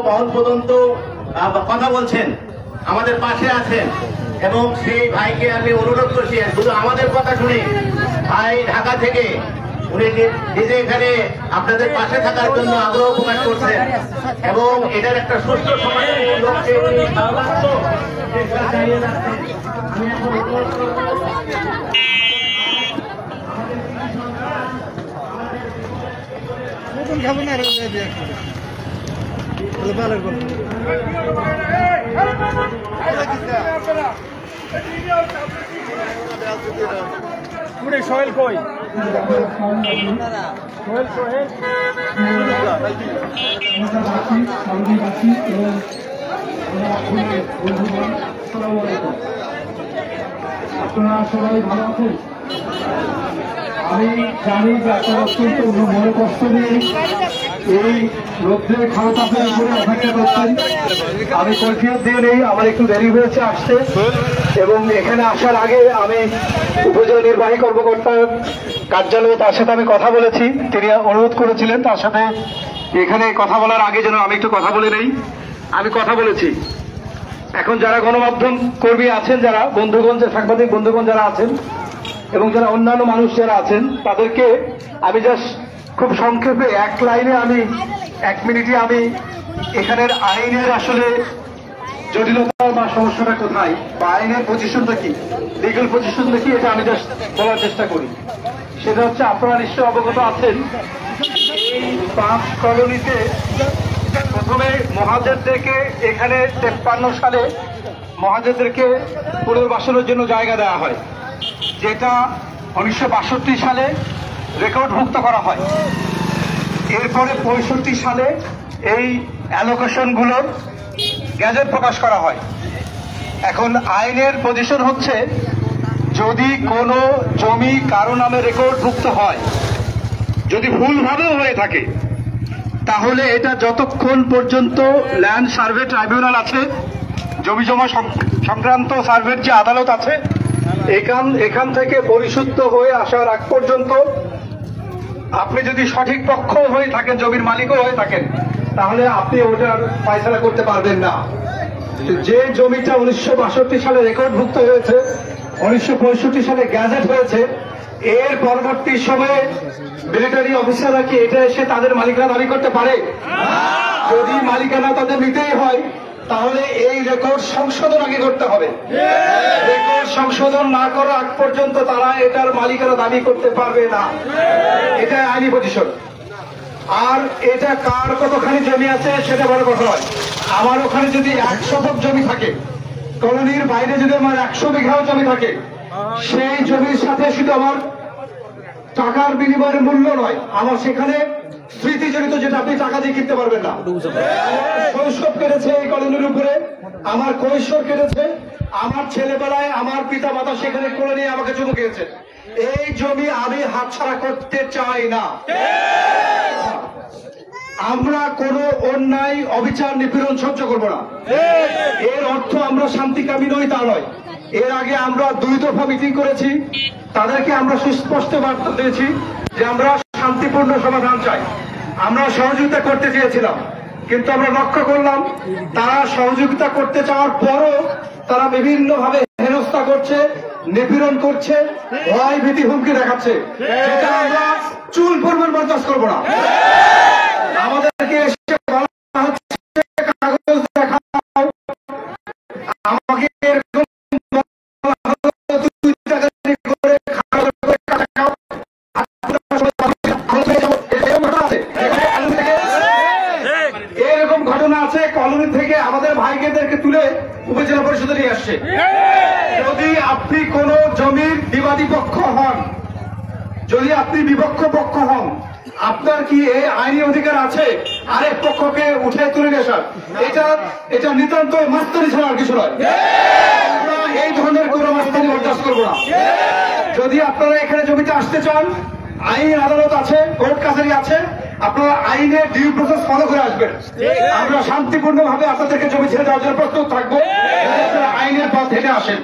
মহল পর্যন্ত কথা বলছেন, আমাদের পাশে আছেন, এবং সেই ভাইকে আমি অনুরোধ করছি শুধু আমাদের কথা শুনে ভাই ঢাকা থেকে উনি নিজে এখানে আপনাদের পাশে থাকার জন্য আগ্রহ প্রকাশ করছেন এবং এটার একটা সুস্থ সমাধানের লক্ষ্যে উনি সর্বাত্ম চেষ্টা চালিয়ে যাচ্ছেন। আমি এখন অনুরোধ করব সোহেল কই সোহেল আপনারা সবাই ভালো আছেন? আমি জানি যে আপনারা অত্যন্ত মনে কষ্ট নিয়ে এই রোদ্রের খারাপ আপনার উপরে অপেক্ষা করছেন। আমি কৈফিয়ত দিয়ে নেই, আমার একটু দেরি হয়েছে আসতে, এবং এখানে আসার আগে আমি উপজেলা নির্বাহী কর্মকর্তার কার্যালয়ে তার সাথে আমি কথা বলেছি। তিনি অনুরোধ করেছিলেন তার সাথে এখানে কথা বলার আগে যেন আমি একটু কথা বলে নেই। আমি কথা বলেছি। এখন যারা গণমাধ্যম কর্মী আছেন, যারা বন্ধুগণ, সাংবাদিক বন্ধুগণ যারা আছেন এবং যারা অন্যান্য মানুষ যারা আছেন, তাদেরকে আমি জাস্ট খুব সংক্ষেপে এক লাইনে আমি 1 মিনিটে আমি এখানের আইনের আসলে জটিলতা বা সমস্যাটা কোথায় বা আইনের পজিশনটা কি, লিগাল পজিশনটা কি, এটা আমি জাস্ট বলার চেষ্টা করি। সেটা হচ্ছে, আপনারা নিশ্চয় অবগত আছেন, এই 5 কলোনিতে প্রথমে মহাজেরদেরকে এখানে 53 সালে মহাজেরদেরকে পুনর্বাসনের জন্য জায়গা দেওয়া হয়, যেটা 1962 সালে রেকর্ডভুক্ত করা হয়। এরপরে 65 সালে এই অ্যালোকেশনগুলোর গ্যাজেট প্রকাশ করা হয়। এখন আইনের পজিশন হচ্ছে, যদি কোনো জমি কারো নামে রেকর্ডভুক্ত হয়, যদি ভুলভাবেও হয়ে থাকে, তাহলে এটা যতক্ষণ পর্যন্ত ল্যান্ড সার্ভে ট্রাইব্যুনাল আছে, জমি জমা সংক্রান্ত সার্ভের যে আদালত আছে, এখান থেকে পরিশুদ্ধ হয়ে আসার আগ পর্যন্ত আপনি যদি সঠিক পক্ষ হয়ে থাকেন, জমির মালিকও হয়ে থাকেন, তাহলে আপনি ওটার ফয়সালা করতে পারবেন না। যে জমিটা 1962 সালে রেকর্ডভুক্ত হয়েছে, 1965 সালে গ্যাজেট হয়েছে, এর পরবর্তী সময়ে মিলিটারি অফিসাররা কি এটা এসে তাদের মালিকানা দাবি করতে পারে? যদি মালিকানা তাদের নিতেই হয়, তাহলে এই রেকর্ড সংশোধন আগে করতে হবে। রেকর্ড সংশোধন না করা আগ পর্যন্ত তারা এটার মালিকানা দাবি করতে পারবে না। এটা আইনি পজিশন। আর এটা কার কতখানি জমি আছে সেটা বড় কথা নয়। আমার ওখানে যদি 1 শতক জমি থাকে, কলোনির বাইরে যদি আমার 100 বিঘাও জমি থাকে, সেই জমির সাথে শুধু আমার টাকার বিনিময়ের মূল্য নয়, আমার সেখানে স্মৃতি জড়িত, যেটা আপনি টাকা দিয়ে কিনতে পারবেন না। শৈশব কেটেছে এই কলোনির উপরে, আমার কৈশোর কেটেছে, আমার ছেলেবেলায় আমার পিতা মাতা সেখানে কোলে নিয়ে আমাকে চুমু খেয়েছে। এই জমি আমি হাতছাড়া করতে চাই না। আমরা কোনো অন্যায়, অবিচার, নিপীড়ন সহ্য করব না। এর অর্থ আমরা শান্তিকামী নই তা নয়। এর আগে আমরা 2 দফা মিটিং করেছি, তাদেরকে আমরা সুস্পষ্ট বার্তা দিয়েছি যে আমরা শান্তিপূর্ণ সমাধান চাই। আমরা সহযোগিতা করতে চেয়েছিলাম, কিন্তু আমরা লক্ষ্য করলাম তারা সহযোগিতা করতে চাওয়ার পরও তারা বিভিন্নভাবে হেনস্থা করছে, নিপীড়ন করছে, ভয় ভীতি হুমকি দেখাচ্ছে, যেটা আমরা চুল পরিমাণ বরদাস্ত করবো না। আমাদেরকে এসে বলা হচ্ছে কাগজ দেখাও, আমাকে এরকম এরকম ঘটনা আছে। কলোনি থেকে আমাদের ভাইদেরকে তুলে উপজেলা পরিষদে নিয়ে আসছে। যদি আপনি কোন জমির বিবাদী পক্ষ হন, যদি আপনি বিপক্ষ পক্ষ হন, আপনার কি এই আইনি অধিকার আছে আরেক পক্ষকে উঠে তুলে নিয়ে আসার? এটা নিতান্ত মাস্তানি ছাড়া আর কিছু নয়। আমরা এই ধরনের কোন মাস্তানি বরদাস্ত করবো না। যদি আপনারা এখানে জমিতে আসতে চান, আইন আদালত আছে, কোর্ট কাছারি আছে, আপনারা আইনের ডিউ প্রসেস ফলো করে আসবেন। আমরা শান্তিপূর্ণভাবে আপনাদেরকে জমি ছেড়ে দেওয়ার জন্য প্রস্তুত থাকবো, আইনের পথ হেঁটে আসেন।